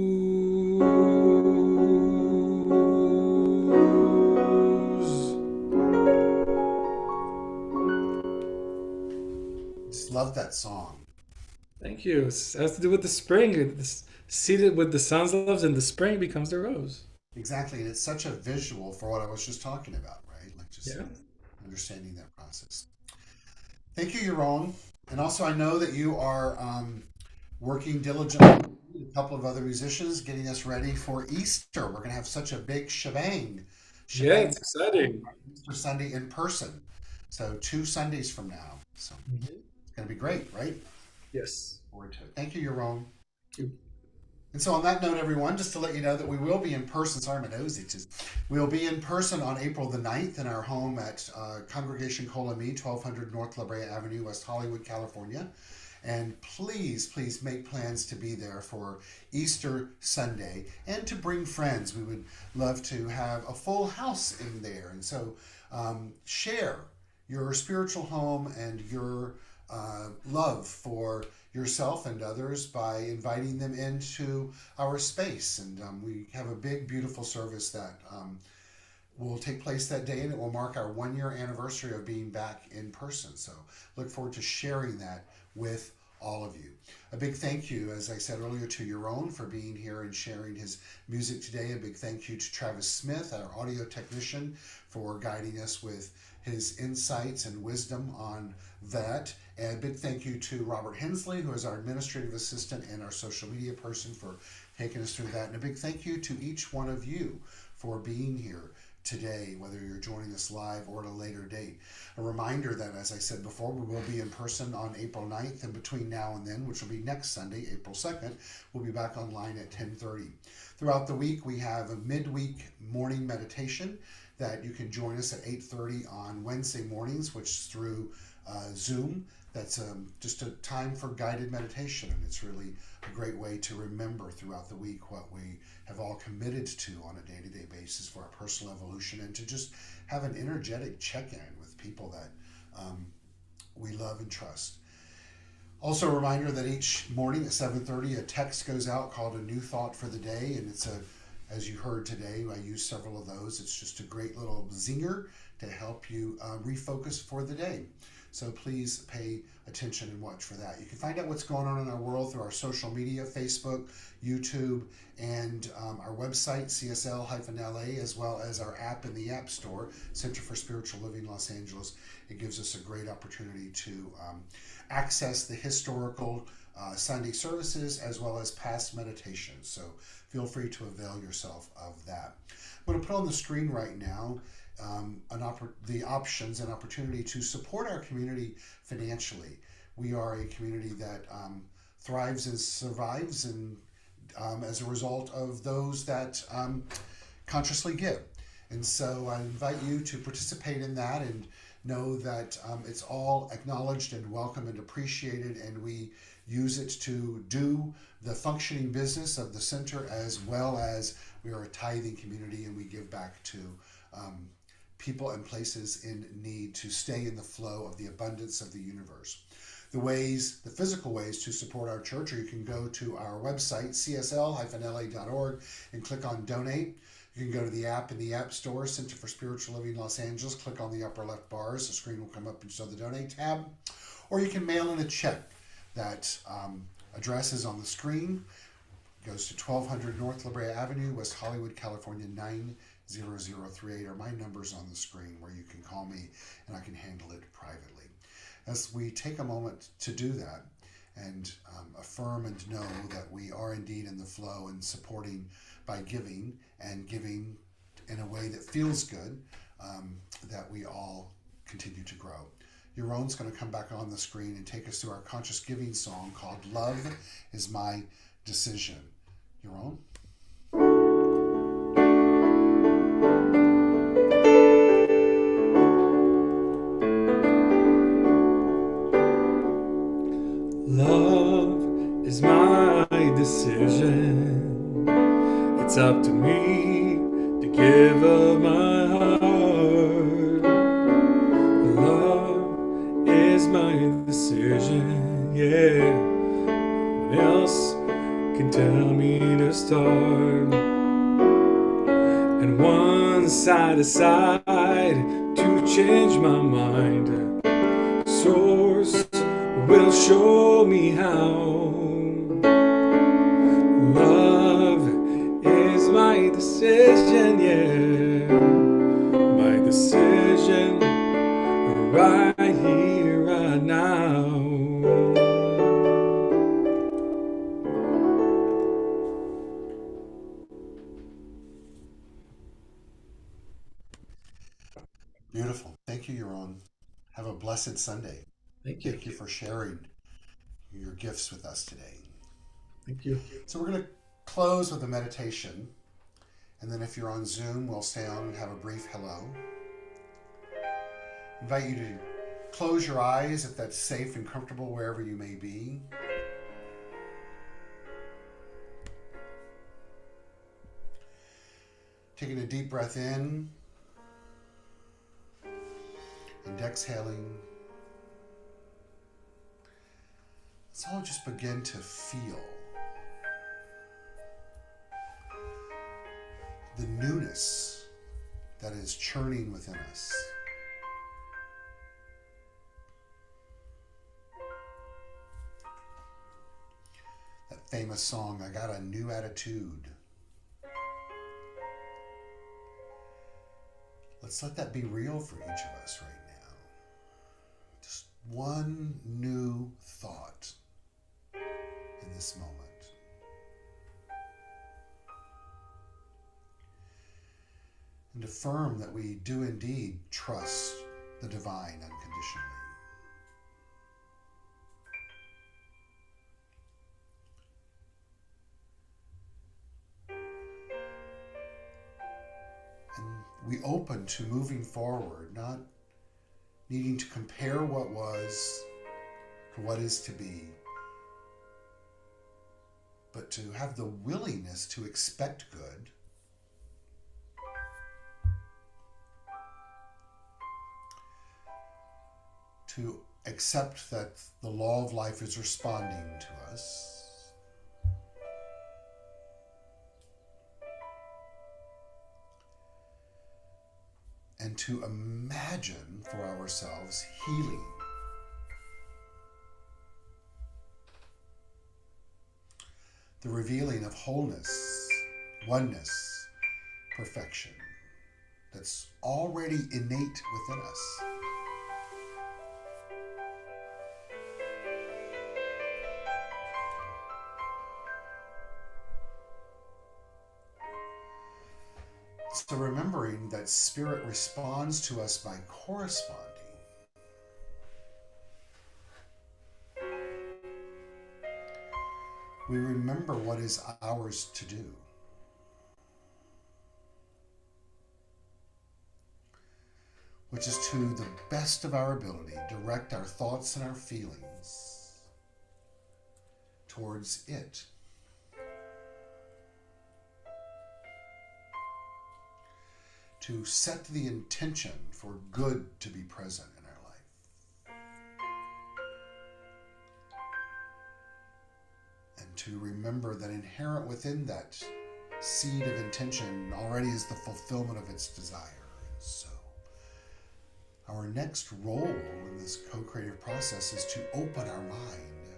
Just love that song. Thank you. It has to do with the spring. It's seeded with the sun's loves, and the spring becomes the rose. Exactly, and it's such a visual for what I was just talking about, right? Like just Yeah. understanding that process. Thank you, Yaron. And also, I know that you are working diligently with a couple of other musicians, getting us ready for Easter. We're going to have such a big Yeah, shebang it's exciting. Easter Sunday in person. So 2 Sundays from now. So Mhm. it's going to be great, right? Yes. Forward to it. Thank you, Yaron. Thank you. And so, on that note, everyone, just to let you know that we will be in person. Sorry, my nose itches. We'll be in person on April the 9th in our home at Congregation Colami, 1200 North La Brea Avenue, West Hollywood, California. And please make plans to be there for Easter Sunday and to bring friends. We would love to have a full house in there. And so, share your spiritual home and your love for yourself and others by inviting them into our space. And we have a big, beautiful service that will take place that day, and it will mark our 1 year anniversary of being back in person. So look forward to sharing that with all of you. A big thank you, as I said earlier, to Yaron for being here and sharing his music today. A big thank you to Travis Smith, our audio technician, for guiding us with his insights and wisdom on that. And a big thank you to Robert Hensley, who is our administrative assistant and our social media person, for taking us through that. And a big thank you to each one of you for being here today, whether you're joining us live or at a later date. A reminder that, as I said before, we will be in person on April 9th, and between now and then, which will be next Sunday, April 2nd, we'll be back online at 10:30. Throughout the week, we have a midweek morning meditation that you can join us at 8:30 on Wednesday mornings, which is through Zoom. That's just a time for guided meditation, and it's really a great way to remember throughout the week what we have all committed to on a day-to-day basis for our personal evolution, and to just have an energetic check-in with people that we love and trust. Also, a reminder that each morning at 7:30, a text goes out called A New Thought for the Day, and it's as you heard today, I use several of those. It's just a great little zinger to help you refocus for the day. So please pay attention and watch for that. You can find out what's going on in our world through our social media, Facebook, YouTube, and our website, CSL-LA, as well as our app in the App Store, Center for Spiritual Living Los Angeles. It gives us a great opportunity to access the historical Sunday services as well as past meditations. So feel free to avail yourself of that. I'm going to put on the screen right now the options and opportunity to support our community financially. We are a community that thrives and survives, and as a result of those that consciously give. And so I invite you to participate in that and know that it's all acknowledged and welcome and appreciated, and we use it to do the functioning business of the center, as well as we are a tithing community and we give back to people and places in need to stay in the flow of the abundance of the universe. The physical ways to support our church, or you can go to our website, csl-la.org, and click on donate. You can go to the app in the App Store, Center for Spiritual Living Los Angeles. Click on the upper left bars. The screen will come up and show the Donate tab. Or you can mail in a check. That address is on the screen. It goes to 1200 North La Brea Avenue, West Hollywood, California, 90038. Or my number's on the screen where you can call me and I can handle it privately. As we take a moment to do that and affirm and know that we are indeed in the flow and supporting by giving and giving in a way that feels good, that we all continue to grow. Yaron's going to come back on the screen and take us through our conscious giving song called Love is My Decision. Yaron? Love is my decision. It's up to me to give up my heart. Love is my decision, yeah. No one else can tell me to start. And one side aside to change my mind. Source will show me how. Love is my decision, yeah. My decision right here, right now. Beautiful. Thank you, Yaron. Have a blessed Sunday. Thank you. Thank you for sharing your gifts with us today. Thank you. So we're going to close with a meditation. And then if you're on Zoom, we'll stay on and have a brief hello. Invite you to close your eyes if that's safe and comfortable wherever you may be. Taking a deep breath in and exhaling. Let's all just begin to feel the newness that is churning within us. That famous song, I Got a New Attitude. Let's let that be real for each of us right now. Just one new thought in this moment. And affirm that we do indeed trust the divine unconditionally. And we open to moving forward, not needing to compare what was to what is to be, but to have the willingness to expect good, to accept that the law of life is responding to us, and to imagine for ourselves healing. The revealing of wholeness, oneness, perfection that's already innate within us. So remembering that Spirit responds to us by corresponding. We remember what is ours to do. Which is to the best of our ability, direct our thoughts and our feelings towards it. To set the intention for good to be present in our life. And to remember that inherent within that seed of intention already is the fulfillment of its desire. So, our next role in this co-creative process is to open our mind,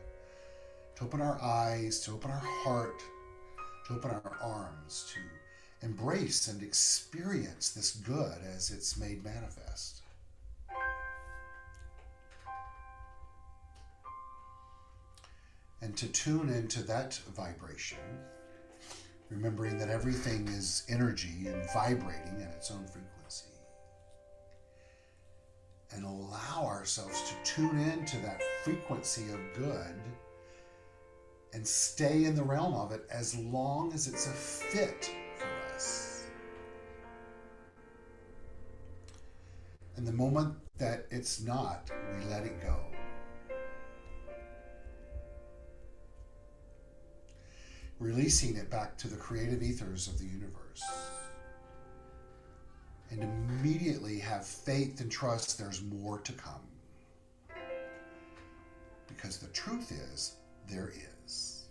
to open our eyes, to open our heart, to open our arms, to embrace and experience this good as it's made manifest. And to tune into that vibration, remembering that everything is energy and vibrating at its own frequency. And allow ourselves to tune into that frequency of good and stay in the realm of it as long as it's a fit for us. And the moment that it's not, we let it go. Releasing it back to the creative ethers of the universe. And immediately have faith and trust there's more to come. Because the truth is, there is.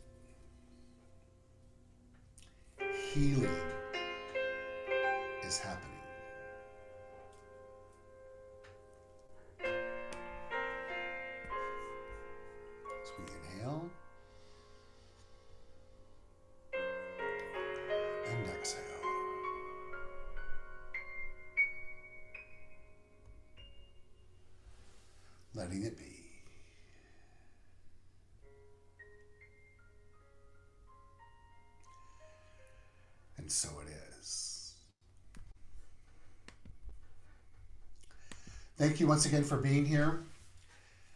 Healing is happening. As we inhale and exhale. Letting it be. And so it is. Thank you once again for being here.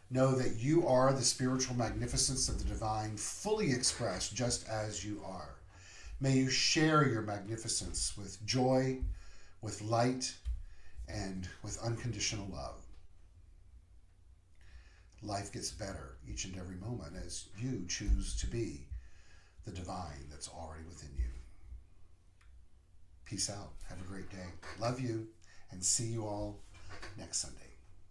Know that you are the spiritual magnificence of the divine, fully expressed just as you are. May you share your magnificence with joy, with light, and with unconditional love. Life gets better each and every moment as you choose to be the divine that's already within you. Peace out. Have a great day. Love you, and see you all next Sunday.